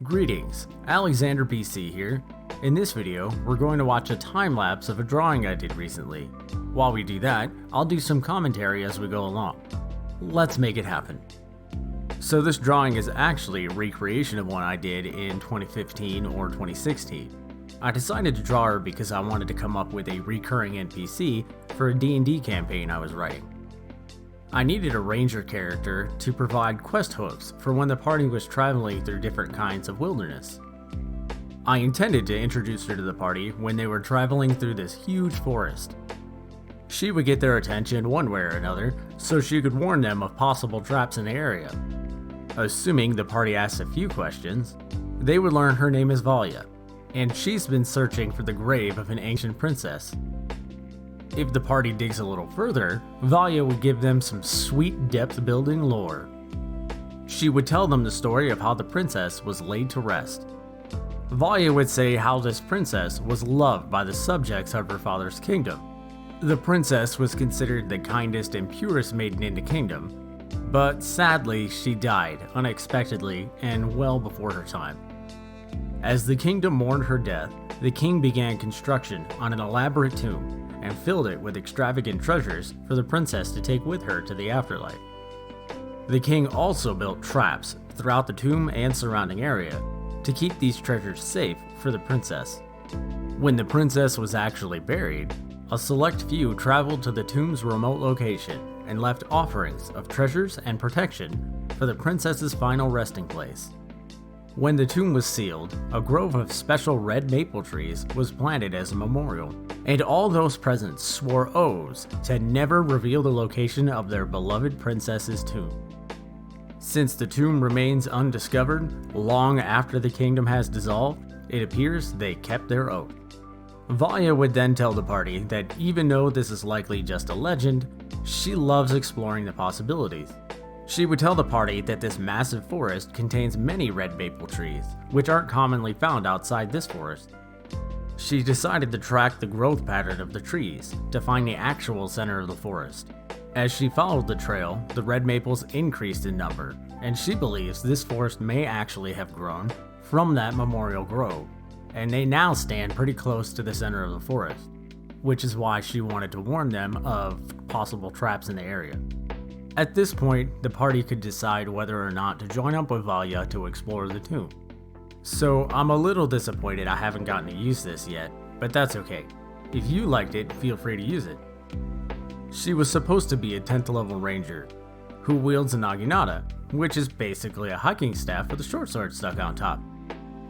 Greetings, Alexander BC here. In this video, we're going to watch a time lapse of a drawing I did recently. While we do that, I'll do some commentary as we go along. Let's make it happen. So this drawing is actually a recreation of one I did in 2015 or 2016. I decided to draw her because I wanted to come up with a recurring NPC for a D&D campaign I was writing. I needed a ranger character to provide quest hooks for when the party was traveling through different kinds of wilderness. I intended to introduce her to the party when they were traveling through this huge forest. She would get their attention one way or another, so she could warn them of possible traps in the area. Assuming the party asked a few questions, they would learn her name is Valya, and she's been searching for the grave of an ancient princess. If the party digs a little further, Valya would give them some sweet depth-building lore. She would tell them the story of how the princess was laid to rest. Valya would say how this princess was loved by the subjects of her father's kingdom. The princess was considered the kindest and purest maiden in the kingdom, but sadly she died unexpectedly and well before her time. As the kingdom mourned her death, the king began construction on an elaborate tomb and filled it with extravagant treasures for the princess to take with her to the afterlife. The king also built traps throughout the tomb and surrounding area to keep these treasures safe for the princess. When the princess was actually buried, a select few traveled to the tomb's remote location and left offerings of treasures and protection for the princess's final resting place. When the tomb was sealed, a grove of special red maple trees was planted as a memorial, and all those present swore oaths to never reveal the location of their beloved princess's tomb. Since the tomb remains undiscovered long after the kingdom has dissolved, it appears they kept their oath. Valya would then tell the party that even though this is likely just a legend, she loves exploring the possibilities. She would tell the party that this massive forest contains many red maple trees, which aren't commonly found outside this forest. She decided to track the growth pattern of the trees to find the actual center of the forest. As she followed the trail, the red maples increased in number, and she believes this forest may actually have grown from that memorial grove, and they now stand pretty close to the center of the forest, which is why she wanted to warn them of possible traps in the area. At this point, the party could decide whether or not to join up with Valya to explore the tomb. So I'm a little disappointed I haven't gotten to use this yet, but that's okay. If you liked it, feel free to use it. She was supposed to be a 10th level ranger, who wields a naginata, which is basically a hiking staff with a short sword stuck on top.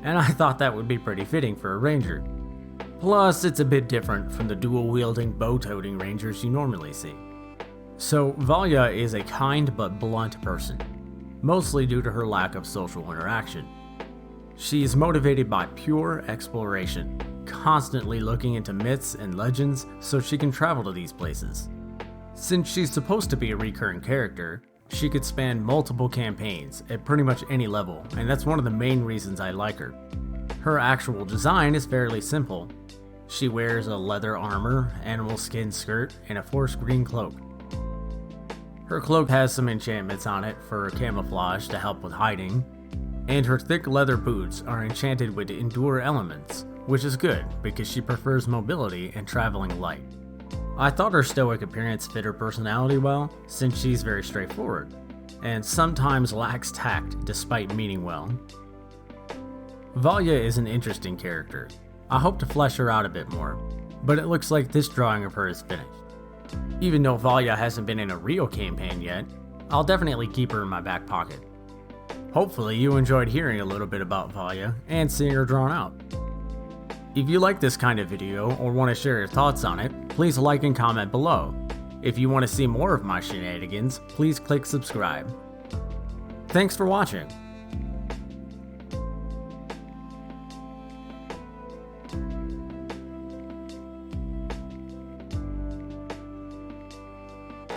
And I thought that would be pretty fitting for a ranger. Plus, it's a bit different from the dual-wielding, bow-toting rangers you normally see. So, Valya is a kind but blunt person, mostly due to her lack of social interaction. She is motivated by pure exploration, constantly looking into myths and legends so she can travel to these places. Since she's supposed to be a recurring character, she could span multiple campaigns at pretty much any level, and that's one of the main reasons I like her. Her actual design is fairly simple. She wears a leather armor, animal skin skirt, and a forest green cloak. Her cloak has some enchantments on it for camouflage to help with hiding, and her thick leather boots are enchanted with endure elements, which is good because she prefers mobility and traveling light. I thought her stoic appearance fit her personality well, since she's very straightforward, and sometimes lacks tact despite meaning well. Valya is an interesting character. I hope to flesh her out a bit more, but it looks like this drawing of her is finished. Even though Valya hasn't been in a real campaign yet, I'll definitely keep her in my back pocket. Hopefully you enjoyed hearing a little bit about Valya and seeing her drawn out. If you like this kind of video or want to share your thoughts on it, please like and comment below. If you want to see more of my shenanigans, please click subscribe. Thanks for watching.